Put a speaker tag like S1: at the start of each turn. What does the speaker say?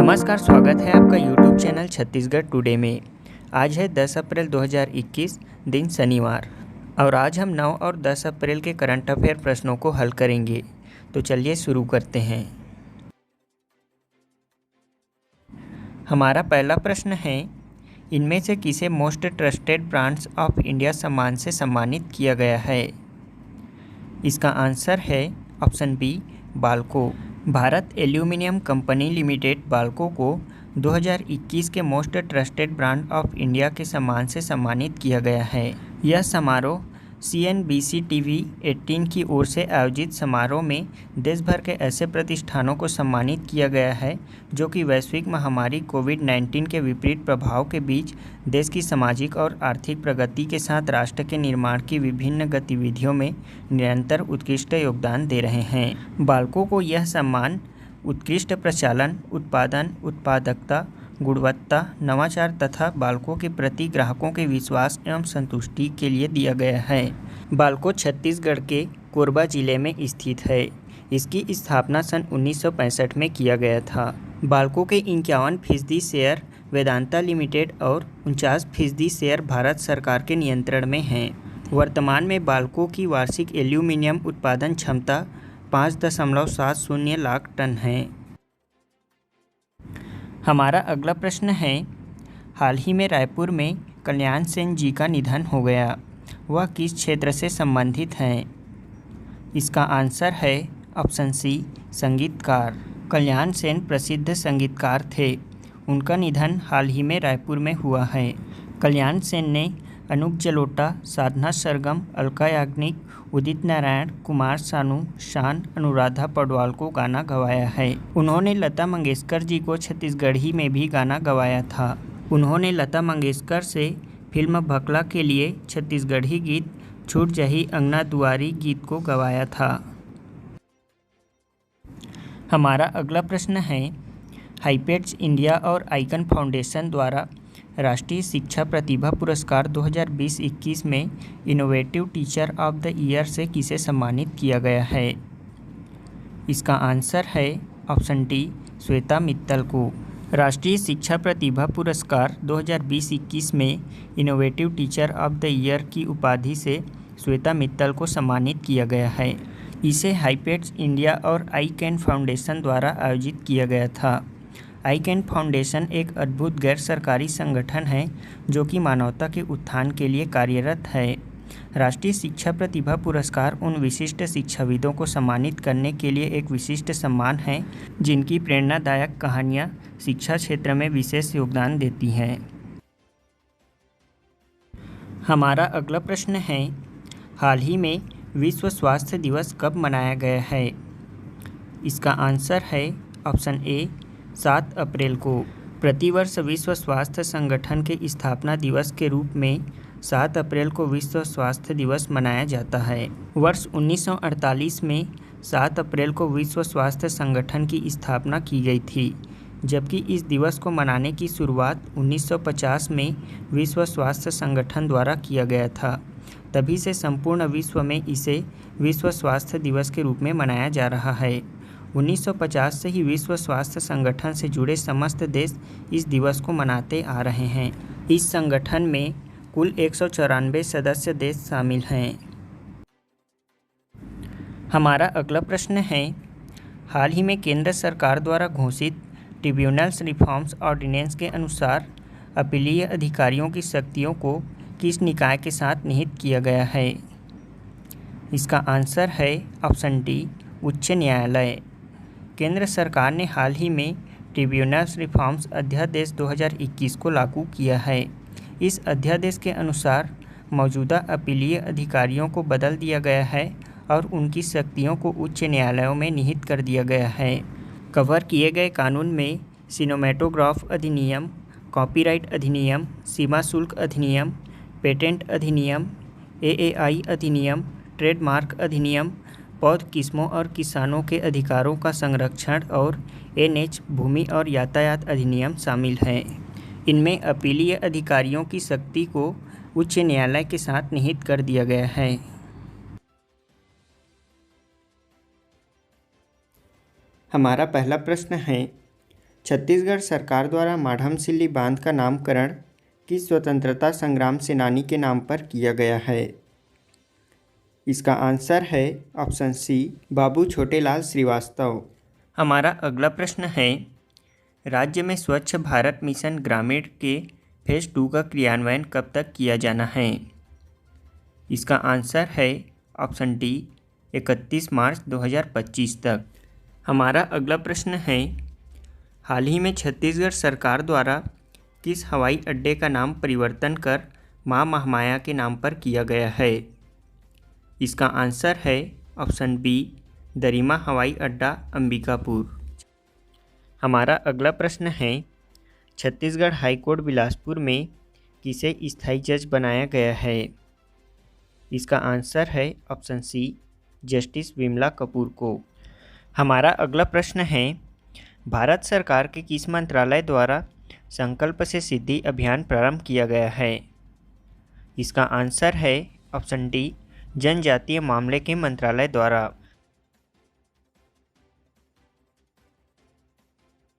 S1: नमस्कार, स्वागत है आपका YouTube चैनल छत्तीसगढ़ टुडे में। आज है 10 अप्रैल 2021, दिन शनिवार, और आज हम 9 और 10 अप्रैल के करंट अफेयर प्रश्नों को हल करेंगे। तो चलिए शुरू करते हैं। हमारा पहला प्रश्न है, इनमें से किसे most trusted brands of India सम्मान से सम्मानित किया गया है? इसका आंसर है option B, BALCO. Bharat Aluminium Company Limited BALCO को 2021 के most trusted brand of India के सम्मान से सम्मानित किया गया है। यह समारोह CNBC TV 18 की ओर से आयोजित समारोह में देश भर के ऐसे प्रतिष्ठानों को सम्मानित किया गया है जो कि वैश्विक महामारी कोविड-19 के विपरीत प्रभाव के बीच देश की सामाजिक और आर्थिक प्रगति के साथ राष्ट्र के निर्माण की विभिन्न गतिविधियों में निरंतर उत्कृष्ट योगदान दे रहे हैं। बाल्को को यह सम्मान उत्कृष्ट प्रचालन, उत्पादन, उत्पादकता, गुणवत्ता, नवाचार तथा बाल्को के प्रति ग्राहकों के विश्वास एवं संतुष्टि के लिए दिया गया है। बाल्को छत्तीसगढ़ के कोरबा जिले में स्थित है। इसकी स्थापना सन 1965 में किया गया था। बाल्को के 51% शेयर वेदांता लिमिटेड और 49% शेयर भारत सरकार के नियंत्रण में हैं। वर्तमान में बाल्को की वार्षिक एल्यूमीनियम उत्पादन क्षमता 5.70 लाख टन है। हमारा अगला प्रश्न है, हाल ही में रायपुर में कल्याण सेन जी का निधन हो गया। वह किस क्षेत्र से संबंधित हैं? इसका आंसर है ऑप्शन सी, संगीतकार। कल्याण सेन प्रसिद्ध संगीतकार थे। उनका निधन हाल ही में रायपुर में हुआ है। कल्याण सेन ने अनूप जलोटा, साधना सरगम, अलका याग्निक, उदित नारायण, कुमार सानू, शान, अनुराधा पौडवाल को गाना गवाया है। उन्होंने लता मंगेशकर जी को छत्तीसगढ़ी में भी गाना गवाया था। उन्होंने लता मंगेशकर से फिल्म बकला के लिए छत्तीसगढ़ी गीत छूट जही अंगना दुआरी गीत को गवाया था। हमारा अगला प्रश्न है, हाईपेड्स इंडिया और आइकन फाउंडेशन द्वारा राष्ट्रीय शिक्षा प्रतिभा पुरस्कार 2020-21 में innovative teacher of the year से किसे सम्मानित किया गया है? इसका आंसर है ऑप्शन डी, श्वेता मित्तल को। राष्ट्रीय शिक्षा प्रतिभा पुरस्कार 2020-21 में innovative teacher of the year की उपाधि से श्वेता मित्तल को सम्मानित किया गया है। इसे हाईपेड्स इंडिया और आई कैन फाउंडेशन द्वारा आयोजित किया गया था। आई कैन फाउंडेशन एक अद्भुत गैर सरकारी संगठन है जो कि मानवता के उत्थान के लिए कार्यरत है। राष्ट्रीय शिक्षा प्रतिभा पुरस्कार उन विशिष्ट शिक्षाविदों को सम्मानित करने के लिए एक विशिष्ट सम्मान है जिनकी प्रेरणादायक कहानियाँ शिक्षा क्षेत्र में विशेष योगदान देती हैं। हमारा अगला प्रश्न है, हाल ही में विश्व स्वास्थ्य दिवस कब मनाया गया है? इसका आंसर है ऑप्शन ए, 7 अप्रैल को। प्रतिवर्ष विश्व स्वास्थ्य संगठन के स्थापना दिवस के रूप में 7 अप्रैल को विश्व स्वास्थ्य दिवस मनाया जाता है। वर्ष 1948 में 7 अप्रैल को विश्व स्वास्थ्य संगठन की स्थापना की गई थी, जबकि इस दिवस को मनाने की शुरुआत 1950 में विश्व स्वास्थ्य संगठन द्वारा किया गया था। तभी से संपूर्ण विश्व में इसे विश्व स्वास्थ्य दिवस के रूप में मनाया जा रहा है। 1950 से ही विश्व स्वास्थ्य संगठन से जुड़े समस्त देश इस दिवस को मनाते आ रहे हैं। इस संगठन में कुल 194 सदस्य देश शामिल हैं। हमारा अगला प्रश्न है, हाल ही में केंद्र सरकार द्वारा घोषित ट्रिब्यूनल्स रिफॉर्म्स ऑर्डिनेंस के अनुसार अपीलीय अधिकारियों की शक्तियों को किस निकाय के साथ निहित किया गया है? इसका आंसर है ऑप्शन डी, उच्च न्यायालय। केंद्र सरकार ने हाल ही में ट्रिब्यूनल्स रिफॉर्म्स अध्यादेश 2021 को लागू किया है। इस अध्यादेश के अनुसार मौजूदा अपीलीय अधिकारियों को बदल दिया गया है और उनकी शक्तियों को उच्च न्यायालयों में निहित कर दिया गया है। कवर किए गए कानून में सिनेमेटोग्राफ अधिनियम, कॉपीराइट अधिनियम, सीमा शुल्क अधिनियम, पेटेंट अधिनियम, AAI अधिनियम, ट्रेडमार्क अधिनियम, पौध किस्मों और किसानों के अधिकारों का संरक्षण और NH भूमि और यातायात अधिनियम शामिल हैं। इनमें अपीलीय अधिकारियों की शक्ति को उच्च न्यायालय के साथ निहित कर दिया गया है। हमारा पहला प्रश्न है, छत्तीसगढ़ सरकार द्वारा माढ़मसिल्ली बांध का नामकरण किस स्वतंत्रता संग्राम सेनानी के नाम पर किया गया है? इसका आंसर है ऑप्शन सी, बाबू छोटेलाल श्रीवास्तव। हमारा अगला प्रश्न है, राज्य में स्वच्छ भारत मिशन ग्रामीण के फेज 2 का क्रियान्वयन कब तक किया जाना है? इसका आंसर है ऑप्शन डी, 31 मार्च 2025 तक। हमारा अगला प्रश्न है, हाल ही में छत्तीसगढ़ सरकार द्वारा किस हवाई अड्डे का नाम परिवर्तन कर मां महामाया के नाम पर किया गया है? इसका आंसर है ऑप्शन बी, दरिमा हवाई अड्डा अंबिकापुर। हमारा अगला प्रश्न है, छत्तीसगढ़ हाईकोर्ट बिलासपुर में किसे स्थायी जज बनाया गया है? इसका आंसर है option C, Justice Vimla Kapoor को। हमारा अगला प्रश्न है, भारत सरकार के किस मंत्रालय द्वारा संकल्प से सिद्धि अभियान प्रारंभ किया गया है? इसका आंसर है ऑप्शन डी, जनजातीय मामले के मंत्रालय द्वारा।